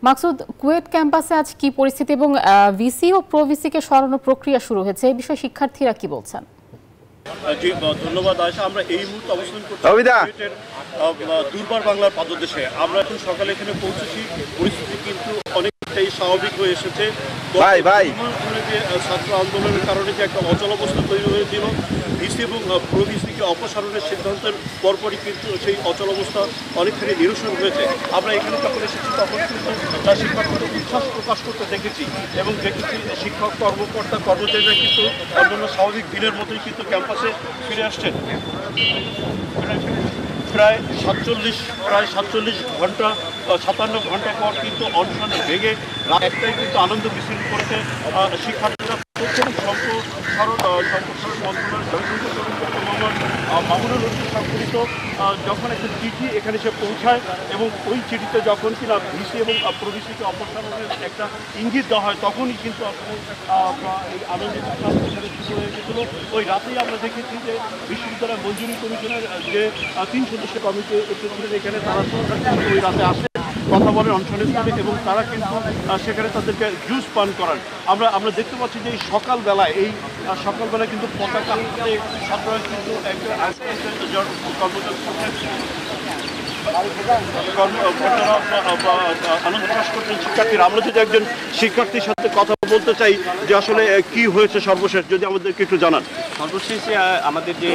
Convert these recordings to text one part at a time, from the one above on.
মাকসুদ, কুয়েট ক্যাম্পাসে আজ কি পরিস্থিতি এবং ভিসি ও প্রো ভিসিকে সরানোর প্রক্রিয়া শুরু হয়েছে, এই বিষয়ে শিক্ষার্থীরা কি বলছেন? জি ধন্যবাদ আয়েশা। আমরা এই মুহূর্তে অবস্থান করছি কুয়েটের দুর্বার বাংলার পাদদেশে। আমরা এখন সকালে এখানে পৌঁছেছি, পরিস্থিতি কিন্তু অনেকটাই স্বাভাবিক হয়ে এসেছে। ছাত্র আন্দোলনের কারণে যে একটা অচল অবস্থা তৈরি হয়েছিল, ভিসি এবং প্রো ভিসিকে অপসারণের সিদ্ধান্তের পরপরই কিন্তু সেই অচল অবস্থা অনেকখানি নিরসন হয়েছে। আমরা এখানে যখন এসেছি তখন কিন্তু শিক্ষার্থীরা উচ্ছ্বাস প্রকাশ করতে দেখেছি এবং দেখেছি শিক্ষক কর্মকর্তা কর্মচারীরা কিন্তু অন্যান্য স্বাভাবিক দিনের মতোই কিন্তু ক্যাম্পাসে ফিরে আসছেন। প্রায় 47 ঘন্টা 57 ঘন্টা পর কিন্তু অনশন ভেঙে রাত একটাই কিন্তু আনন্দ মিছিল করেছে শিক্ষার্থীরা। মামুনুল হক স্বাক্ষরিত যখন একটা চিঠি এখানে এসে পৌঁছায় এবং ওই চিঠিতে যখন কিনা ভিসি এবং প্রো ভিসিকে অপসারণের একটা ইঙ্গিত দেওয়া হয়, তখনই কিন্তু এই আনন্দিত এখানে শুরু হয়ে গেছিল। ওই রাতেই আমরা দেখেছি যে বিশ্ববিদ্যালয় মঞ্জুরি কমিশনের যে 3 সদস্য কমিটি এসেছিলেন এখানে, তারা ওই রাতে আসে, কথা বলেন অনশনের সাথে এবং তারা কিন্তু সেখানে তাদেরকে জুস পান করান। আমরা দেখতে পাচ্ছি যে এই সকালবেলায় কিন্তু পতাকা হাতে ছাত্ররা কিন্তু একটা আনন্দ প্রকাশ করছেন শিক্ষার্থীরা। আমরা যদি একজন শিক্ষার্থীর সাথে কথা বলতে চাই যে আসলে কি হয়েছে সর্বশেষ, যদি আমাদেরকে একটু জানান। সর্বশেষে আমাদের যে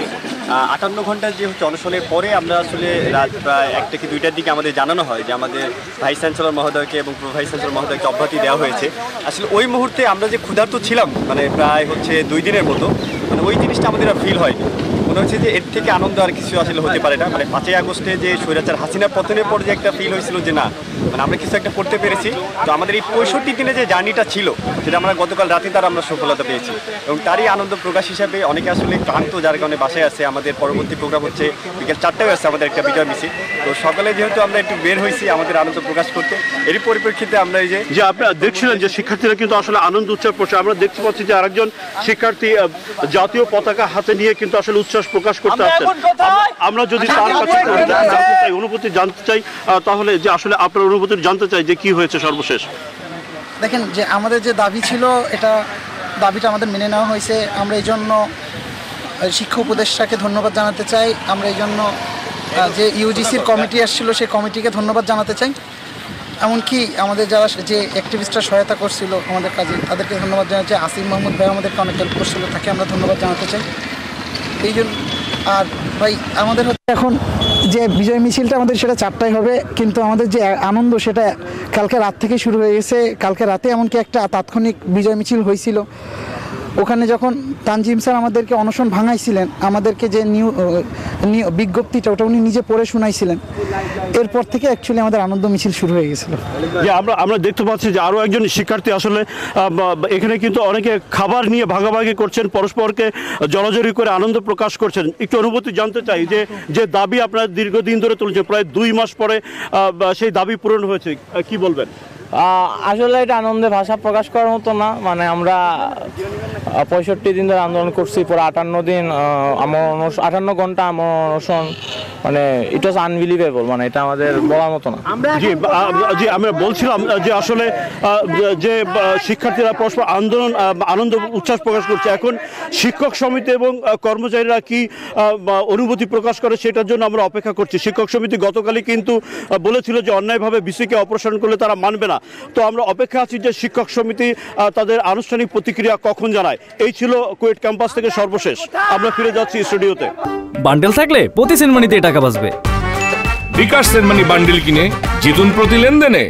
58 ঘন্টার যে অনশনের পরে আমরা আসলে রাত প্রায় 1 থেকে 2টার দিকে আমাদের জানানো হয় যে আমাদের ভাইস চ্যান্সেলর মহোদয়কে এবং প্রো ভাইস চ্যান্সেলর মহোদয়কে অব্যাহতি দেওয়া হয়েছে। আসলে ওই মুহূর্তে আমরা যে ক্ষুধার্ত ছিলাম, মানে প্রায় 2 দিনের মতো, মানে ওই জিনিসটা আমাদের ফিল হয়নি। মনে হচ্ছে যে এর থেকে আনন্দ আর কিছু আসলে হতে পারে না। মানে 5ই আগস্টে যে স্বৈরাচার হাসিনা পতনের পর যে একটা ফিল হয়েছিল যে না, মানে আমরা কিছু একটা করতে পেরেছি। তো আমাদের এই 65 দিনে যে জার্নিটা ছিল, সেটা আমরা গতকাল রাতে তার আমরা সফলতা পেয়েছি এবং তারই আনন্দ প্রকাশ হিসাবে অনেকে আসলে ক্লান্ত, যার কারণে বাসায় আছে। আমাদের পরবর্তী প্রোগ্রাম হচ্ছে বিকেল 4টায় আছে আমাদের একটা বিজয় মিছিল। তো সকালে যেহেতু আমরা একটু বের হয়েছি আমাদের আনন্দ প্রকাশ করতে, এরই পরিপ্রেক্ষিতে আমরা এই যে আপনারা দেখছিলেন যে শিক্ষার্থীরা কিন্তু আসলে আনন্দ উচ্ছ্বাস করছে। আমরা দেখতে পাচ্ছি যে আরেকজন শিক্ষার্থী জাতীয় পতাকা হাতে নিয়ে কিন্তু আসলে উচ্ছ্বাস প্রকাশ করতে আসছেন। আমরা যদি তার কাছে জানতে চাই, অনুভূতি জানতে চাই, তাহলে যে আসলে আপনার অনুভূতি জানতে চাই যে কি হয়েছে সর্বশেষ। দেখেন, যে আমাদের যে দাবি ছিল, দাবিটা আমাদের মেনে নেওয়া হয়েছে। আমরা এই জন্য শিক্ষা উপদেষ্টাকে ধন্যবাদ জানাতে চাই। আমরা এই জন্য যে ইউজিসির কমিটি আসছিল সেই কমিটিকে ধন্যবাদ জানাতে চাই। এমনকি আমাদের যারা যে অ্যাক্টিভিস্টরা সহায়তা করছিল আমাদের কাজে, তাদেরকে ধন্যবাদ জানাতে চাই। আসিফ মাহমুদ ভাই আমাদেরকে অনেক হেল্প করছিল, তাকে আমরা ধন্যবাদ জানাতে চাই। এই জন্য আর ভাই আমাদের হচ্ছে এখন যে বিজয় মিছিলটা আমাদের সেটা 4টায় হবে, কিন্তু আমাদের যে আনন্দ সেটা কালকে রাত থেকে শুরু হয়ে গেছে। কালকে রাতে এমনকি একটা তাৎক্ষণিক বিজয় মিছিল হয়েছিল। ওখানে যখন তানজিম স্যার আমাদেরকে অনশন ভাঙাইছিলেন, আমাদেরকে যে বিজ্ঞপ্তিটা ওটা উনি নিজে পড়ে শোনাইছিলেন, এরপর থেকে অ্যাকচুয়ালি আমাদের আনন্দ মিছিল শুরু হয়ে গেছিল। যে আমরা দেখতে পাচ্ছি যে আরও একজন শিক্ষার্থী আসলে এখানে কিন্তু অনেকে খাবার নিয়ে ভাগাভাগি করছেন, পরস্পরকে জড়াজড়ি করে আনন্দ প্রকাশ করছেন। একটু অনুভূতি জানতে চাই যে দাবি আপনারা দীর্ঘদিন ধরে তুলছেন, প্রায় 2 মাস পরে সেই দাবি পূরণ হয়েছে, কি বলবেন? আসলে এটা আনন্দে ভাষা প্রকাশ করার মতো না। মানে আমরা 65 দিন ধরে আন্দোলন করছি, পরে 58 ঘন্টা আমার অনশন, মানে ইট ওয়াজ আনবিলিভেবল, মানে এটা আমাদের বলার মতো না। জি আমরা বলছিলাম যে আসলে যে শিক্ষার্থীরা পরস্পর আনন্দ উচ্ছ্বাস প্রকাশ করছে। এখন শিক্ষক সমিতি এবং কর্মচারীরা কি অনুভূতি প্রকাশ করে সেটার জন্য আমরা অপেক্ষা করছি। শিক্ষক সমিতি গতকালই কিন্তু বলেছিল যে অন্যায়ভাবে ভিসিকে অপসারণ করলে তারা মানবে না। তো আমরা অপেক্ষা আছি যে শিক্ষক সমিতি তাদের আনুষ্ঠানিক প্রতিক্রিয়া কখন জানায়। এই ছিল কুয়েট ক্যাম্পাস থেকে সর্বশেষ। আমরা ফিরে যাচ্ছি স্টুডিওতে। বান্ডেল থাকলে প্রতি সেনমানিতে টাকা বাঁচবে। বিকাশ সেনমানি বান্ডেল কিনে জিতুন প্রতি লেনদেনে।